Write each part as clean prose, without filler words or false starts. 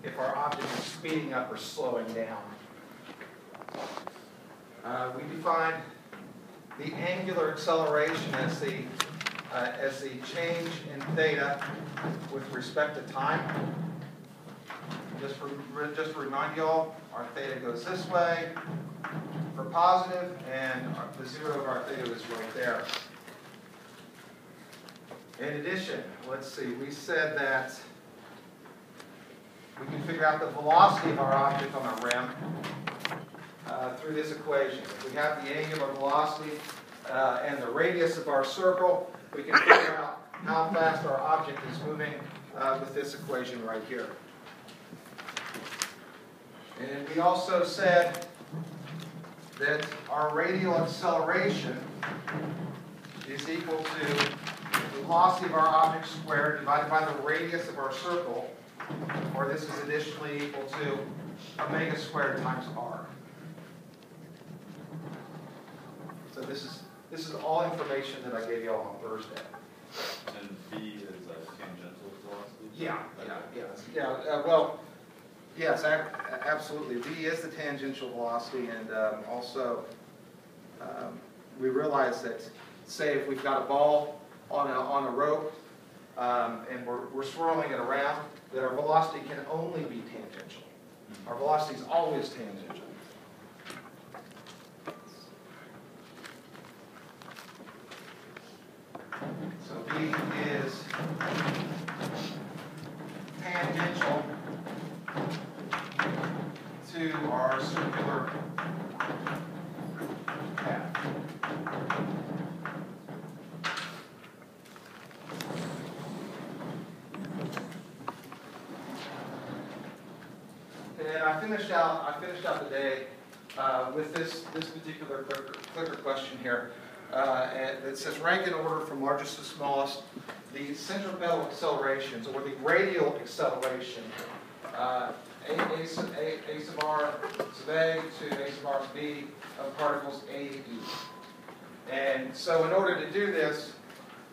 if our object is speeding up or slowing down. We define the angular acceleration as the change in theta with respect to time. Just to remind you all, our theta goes this way for positive, and the zero of our theta is right there. In addition, let's see, we said that we can figure out the velocity of our object on the rim through this equation. If we have the angular velocity and the radius of our circle, we can figure out how fast our object is moving with this equation right here. And we also said that our radial acceleration is equal to the velocity of our object squared divided by the radius of our circle, or this is additionally equal to omega squared times r. So this is all information that I gave you all on Thursday. And v is tangential velocity? Yeah. Well, yes, absolutely. V is the tangential velocity, and also we realize that, say, if we've got a ball on a rope and we're swirling it around, that our velocity can only be tangential. Our velocity is always tangential. So V is tangential to our circular path. And I finished out the day with this particular clicker question here. And it says rank in order from largest to smallest the centripetal accelerations, or the radial acceleration, a sub r sub a to a sub r sub b of particles A to E. And so in order to do this,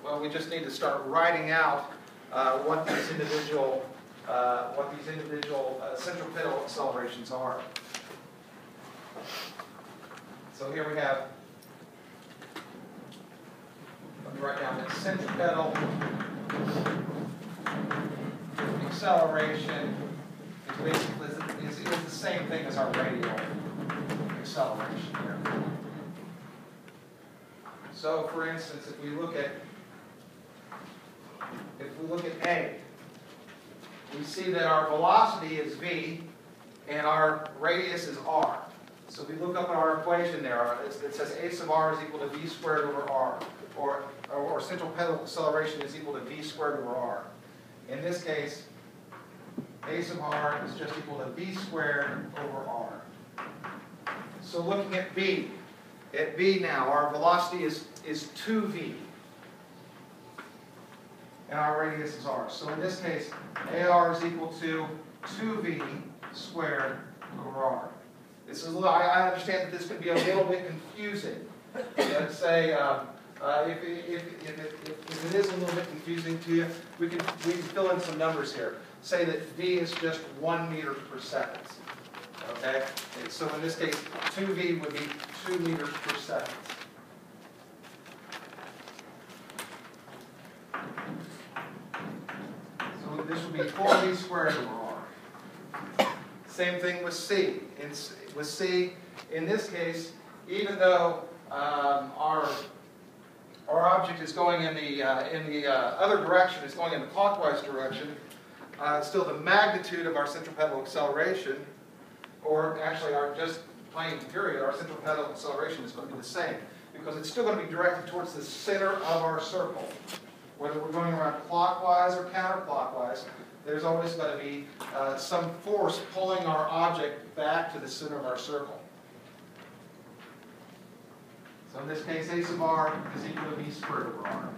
well, we just need to start writing out what these individual centripetal accelerations are. So here we have, let me write down that centripetal acceleration is basically is the same thing as our radial acceleration here. So for instance, if we look at A, we see that our velocity is v and our radius is r. So if we look up at our equation there, it says a sub r is equal to v squared over r, or centripetal acceleration is equal to v squared over r. In this case, a sub r is just equal to v squared over r. So looking at B now, our velocity is 2v. And our radius is r. So in this case, AR is equal to 2v squared over r. This is I understand that this can be a little bit confusing. Let's say if it is a little bit confusing to you, we can fill in some numbers here. Say that v is just 1 meter per second. Okay? So in this case, 2v would be 2 meters per second. So this would be 4v squared over r. Same thing with C. With C, in this case, even though our object is going in the other direction, it's going in the clockwise direction, still the magnitude of our centripetal acceleration, or actually our just plain period, our centripetal acceleration is going to be the same, because it's still going to be directed towards the center of our circle. Whether we're going around clockwise or counterclockwise, there's always going to be some force pulling our object back to the center of our circle. So in this case, a sub r is equal to v squared over r.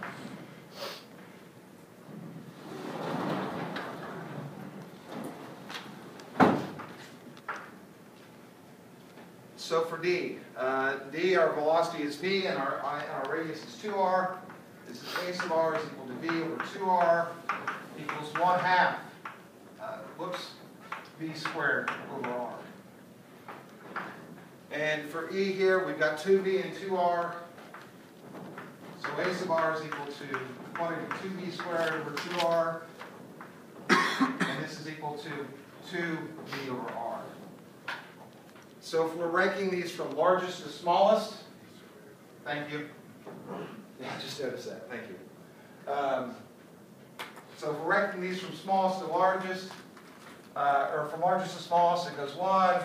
So for D, our velocity is v and our radius is 2r. This is a sub r is equal to v over 2r equals 1/2. V squared over R. And for E here, we've got 2V and 2R. So A sub R is equal to quantity 2V squared over 2R. And this is equal to 2V over R. So if we're ranking these from largest to smallest, thank you. Yeah, just noticed that. Thank you. So if we're ranking these from smallest to largest, or from largest to smallest, it goes 1,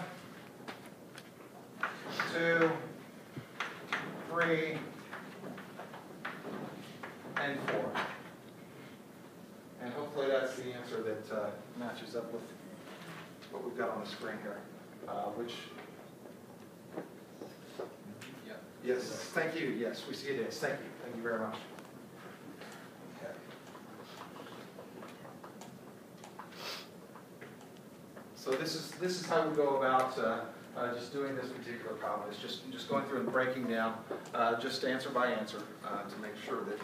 2, 3, and 4. And hopefully that's the answer that matches up with what we've got on the screen here, which, yeah. Yes, thank you. Yes, we see it is. Thank you. Thank you very much. Okay. So this is how we go about just doing this particular problem. It's just going through and breaking down, just answer by answer, to make sure that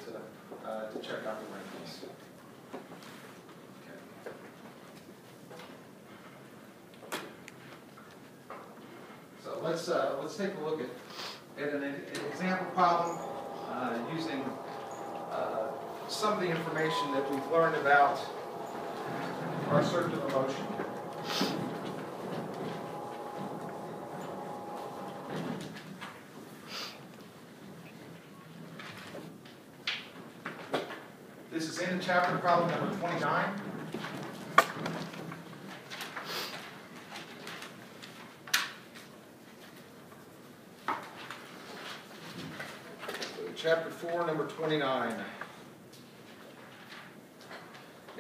to check out the rankings. So let's take a look at an example problem using some of the information that we've learned about our circular motion. This is in chapter problem number 29. Chapter 4, number 29.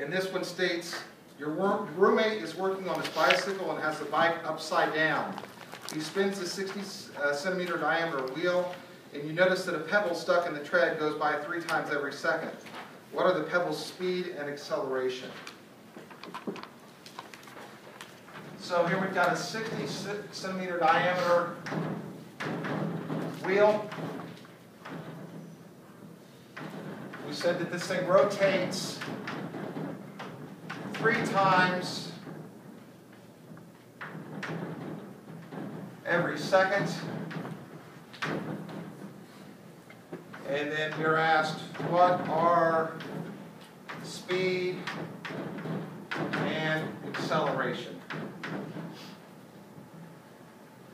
And this one states, your roommate is working on his bicycle and has the bike upside down. He spins a 60 centimeter diameter wheel, and you notice that a pebble stuck in the tread goes by 3 times every second. What are the pebble's speed and acceleration? So here we've got a 60 centimeter diameter wheel. We said that this thing rotates 3 times every second. And then we're asked, what are speed and acceleration?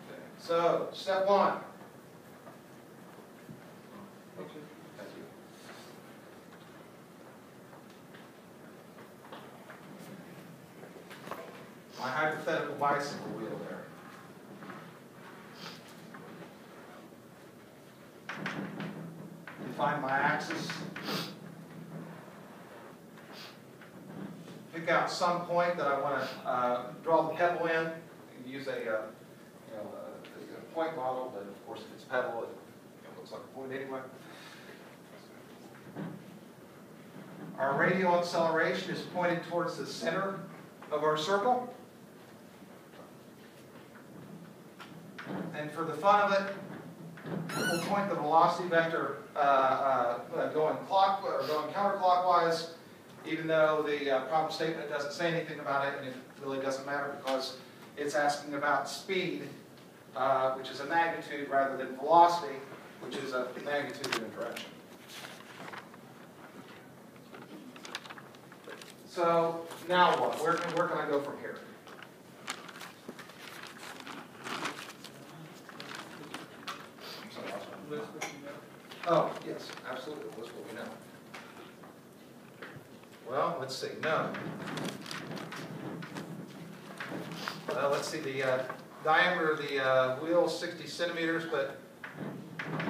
Okay. So, step 1. Okay. Thank you. My hypothetical bicycle wheel there. Define my axis. Pick out some point that I want to draw the pebble in. And use a point model, but of course if it's pebble, it looks like a point anyway. Our radial acceleration is pointed towards the center of our circle. And for the fun of it, we'll point the velocity vector going counterclockwise, even though the problem statement doesn't say anything about it, and it really doesn't matter because it's asking about speed, which is a magnitude, rather than velocity, which is a magnitude in a direction. So now what? Where can I go from here? Oh, yes, absolutely. List what we know. Well, let's see. No. Well, let's see. The diameter of the wheel is 60 centimeters, but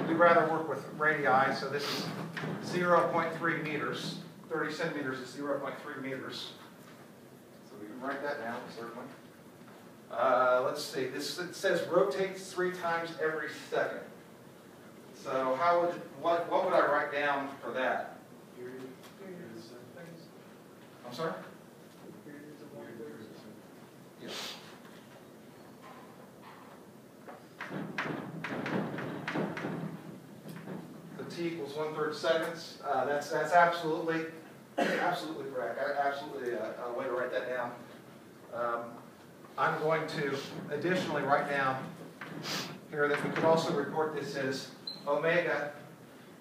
we'd rather work with radii, so this is 0.3 meters. 30 centimeters is 0.3 meters. So we can write that down, certainly. Let's see. It says rotates 3 times every second. So what would I write down for that? I'm sorry? Yes. The t equals 1/3 seconds. That's absolutely correct. Absolutely a way to write that down. I'm going to additionally write down here that we could also report this as omega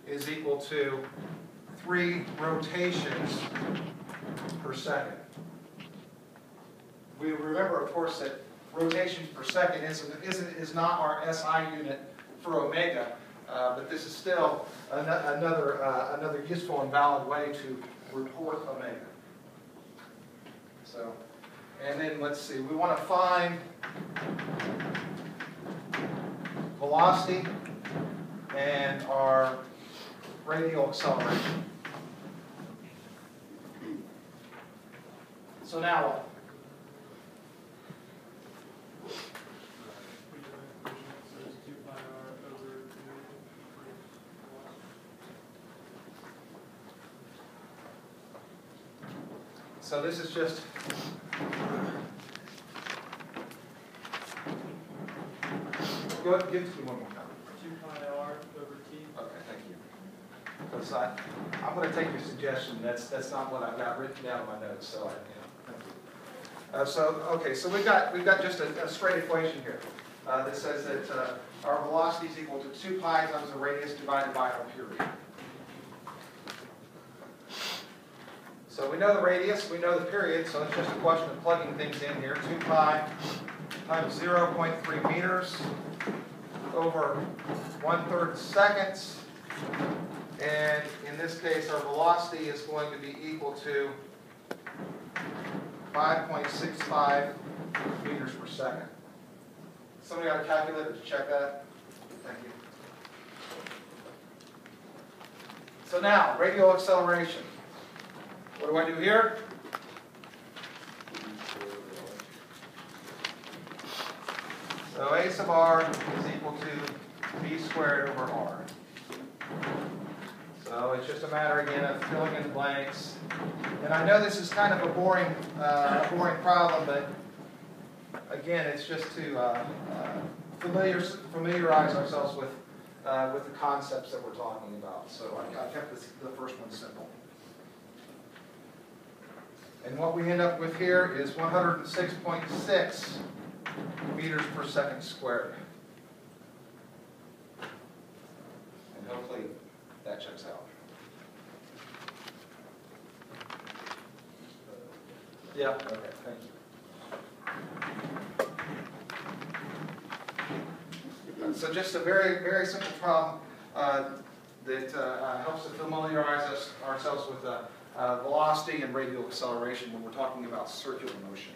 is equal to 3 rotations per second. We remember, of course, that rotations per second is not our SI unit for omega, but this is still another useful and valid way to report omega. So, and then let's see, we want to find velocity and our radial acceleration. So now what? So this is just go ahead and give it to me one more time. 2 pi r over t. Okay, thank you. Because I'm going to take your suggestion. That's not what I've got written down in my notes. So thank you. So we've got just a straight equation here that says that our velocity is equal to 2 pi times the radius divided by our period. So we know the radius, we know the period, so it's just a question of plugging things in here. 2 pi times 0.3 meters over 1/3 seconds. And in this case, our velocity is going to be equal to 5.65 meters per second. Somebody got a calculator to check that? Thank you. So now, radial acceleration. What do I do here? So a sub r is equal to b squared over r. So it's just a matter again of filling in the blanks. And I know this is kind of a boring problem, but again, it's just to familiarize ourselves with the concepts that we're talking about. So I kept the first one simple. And what we end up with here is 106.6 meters per second squared. And hopefully that checks out. Yeah, okay, thank you. So just a very, very simple problem that helps to familiarize ourselves with velocity and radial acceleration when we're talking about circular motion.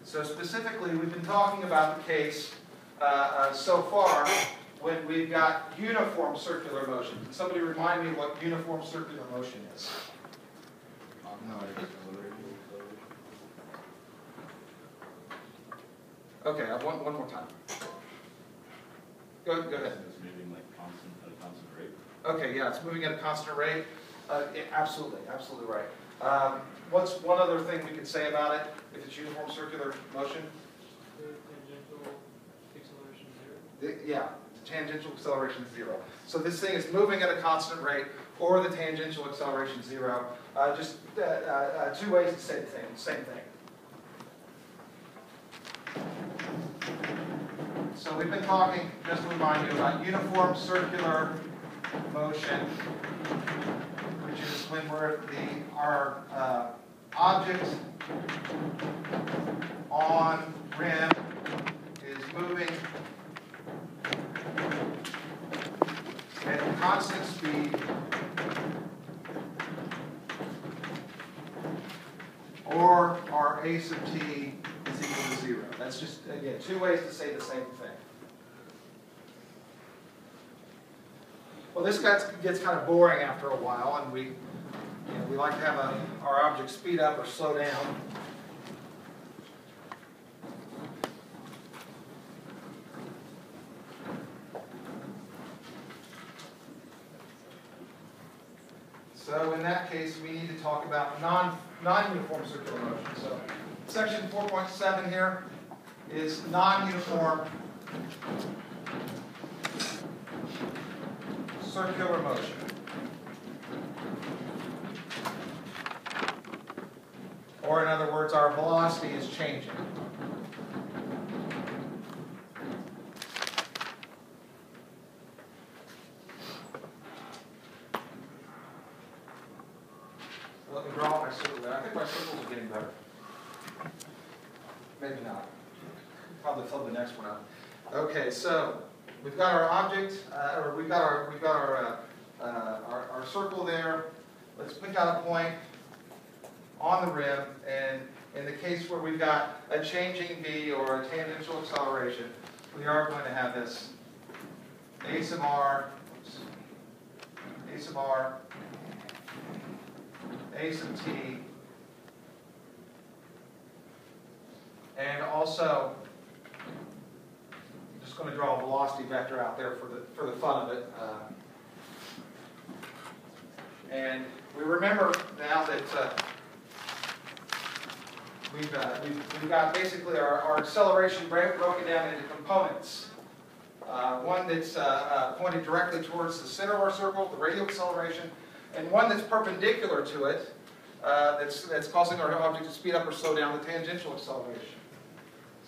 So specifically, we've been talking about the case so far when we've got uniform circular motion. Can somebody remind me what uniform circular motion is? No idea. Okay, one more time. Go ahead. It's moving like at a constant rate. Okay, yeah, it's moving at a constant rate. Yeah, absolutely right. What's one other thing we could say about it if it's uniform circular motion? The tangential acceleration is 0. Yeah, the tangential acceleration is 0. So this thing is moving at a constant rate, or the tangential acceleration is 0. Just two ways to say the same thing. So we've been talking, just to remind you, about uniform circular motion, which is when our object on rim is moving at a constant speed or our a sub t is equal to 0. That's just, again, two ways to say the same thing. Well, this gets kind of boring after a while, and we like to have our object speed up or slow down. So in that case, we need to talk about non-uniform circular motion. So section 4.7 here is non-uniform circular motion. Or in other words, our velocity is changing. Let me draw my circle there. I think my circles are getting better. Maybe not. Probably fill the next one up. Okay, so we've got our object, or we've got our circle there. Let's pick out a point on the rim, and in the case where we've got a changing v or a tangential acceleration, we are going to have this a sub r, a sub r, a sub t, and also I'm just going to draw a velocity vector out there for the fun of it. And we remember now that we've got basically our acceleration broken down into components. One that's pointed directly towards the center of our circle, the radial acceleration, and one that's perpendicular to it, that's causing our object to speed up or slow down, the tangential acceleration.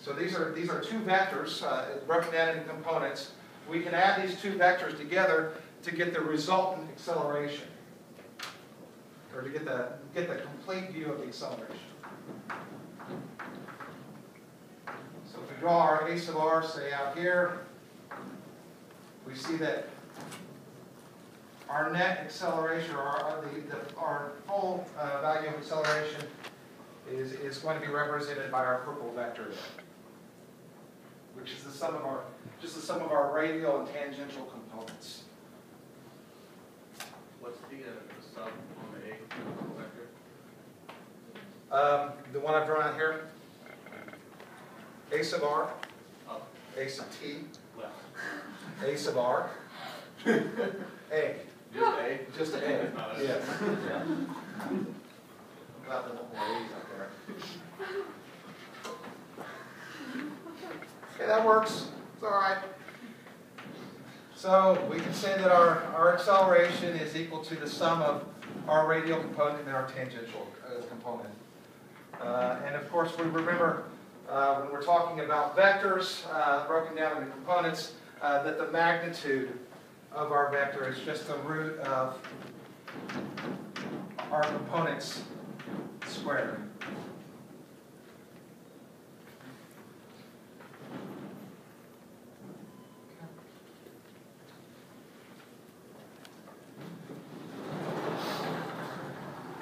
So these are two vectors broken down into components. We can add these two vectors together to get the resultant acceleration, or to get the complete view of the acceleration. So if we draw our a sub r, say out here, we see that our net acceleration, or our full value of acceleration, is going to be represented by our purple vector there, which is the sum of our radial and tangential components. What's the sum on the A vector? The one I've drawn out here, a sub r, Up, a sub t, left. a sub r, a. Just A? Just a. Not a- Yes. Yeah. I'm glad there weren't more A's out there. Okay, that works. It's all right. So we can say that our acceleration is equal to the sum of our radial component and our tangential component. And of course, we remember when we're talking about vectors broken down into components, that the magnitude of our vector is just the root of our components squared.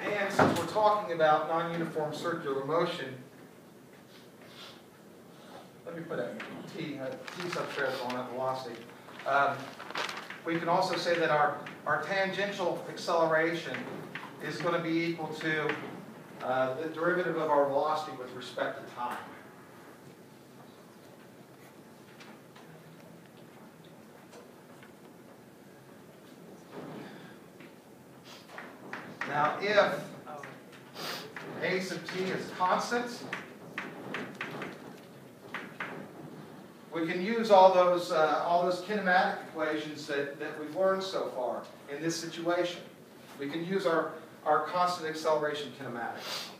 And since we're talking about non-uniform circular motion, let me put a t subscript on that velocity. We can also say that our tangential acceleration is going to be equal to the derivative of our velocity with respect to time. Now, if a sub t is constant, we can use all those kinematic equations that we've learned so far in this situation. We can use our constant acceleration kinematics.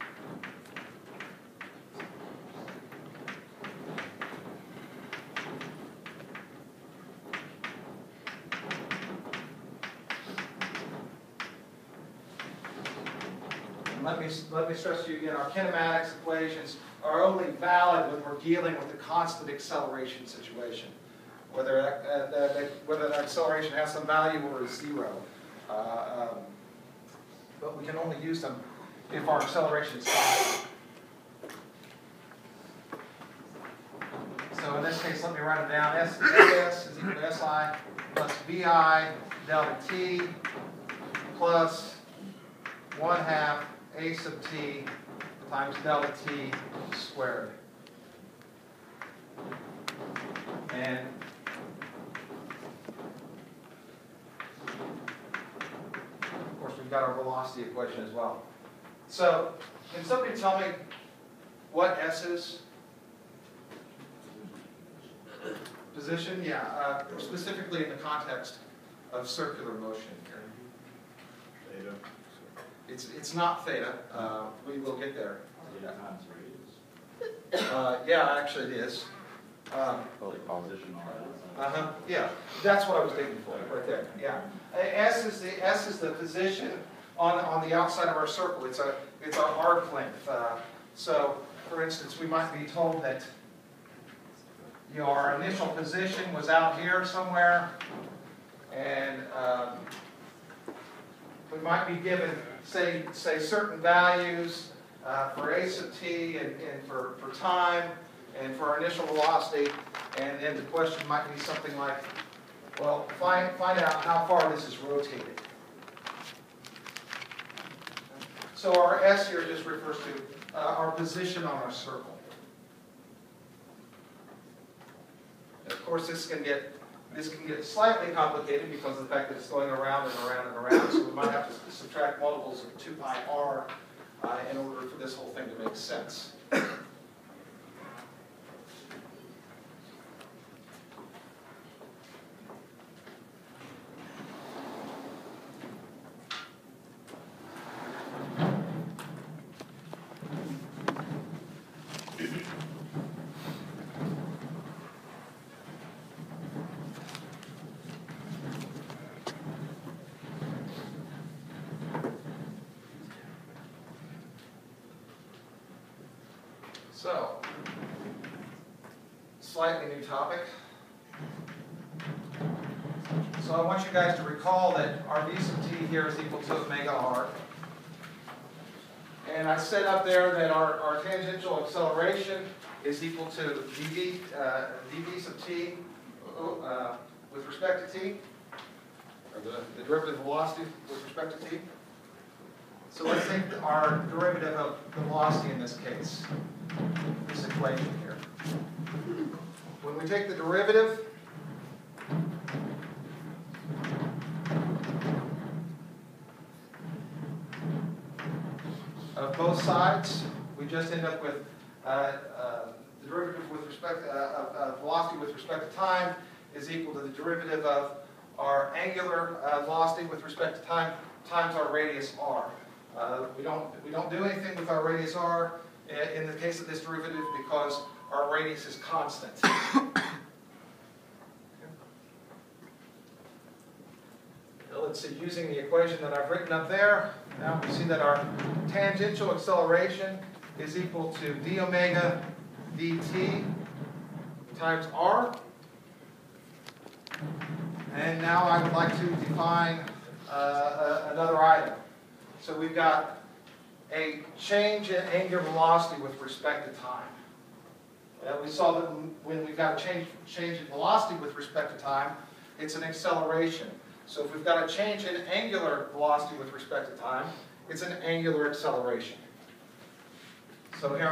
Let me stress to you again, our kinematics equations are only valid when we're dealing with a constant acceleration situation, whether that acceleration has some value or is zero. But we can only use them if our acceleration is constant. So in this case, let me write it down. S is equal to SI plus VI delta T plus 1/2 a sub t times delta t squared. And of course, we've got our velocity equation as well. So, can somebody tell me what S is? Position? Yeah, specifically in the context of circular motion. Theta. It's not theta. We will get there. times radius? Yeah, actually it is. Position R. Yeah, that's what I was digging for, right there, yeah. S is the position on the outside of our circle. It's our arc length. So, for instance, we might be told that our initial position was out here somewhere, and we might be given, say certain values for a sub t and for time and for our initial velocity, and then the question might be something like, well, find out how far this is rotated. So our S here just refers to our position on our circle. And of course, this can get slightly complicated because of the fact that it's going around and around and around. So we might have to subtract multiples of 2 pi r in order for this whole thing to make sense. So, slightly new topic. So I want you guys to recall that our v sub t here is equal to omega r. And I said up there that our tangential acceleration is equal to dv sub t with respect to t, or the derivative velocity with respect to t. So let's take our derivative of the velocity in this case, this equation here. When we take the derivative of both sides, we just end up with the derivative with respect of velocity with respect to time is equal to the derivative of our angular velocity with respect to time times our radius r. We don't do anything with our radius r in the case of this derivative because our radius is constant. Now let's see, using the equation that I've written up there, now we see that our tangential acceleration is equal to d omega dt times r. And now I would like to define another item. So we've got a change in angular velocity with respect to time. We saw that when we've got a change in velocity with respect to time, it's an acceleration. So if we've got a change in angular velocity with respect to time, it's an angular acceleration. So here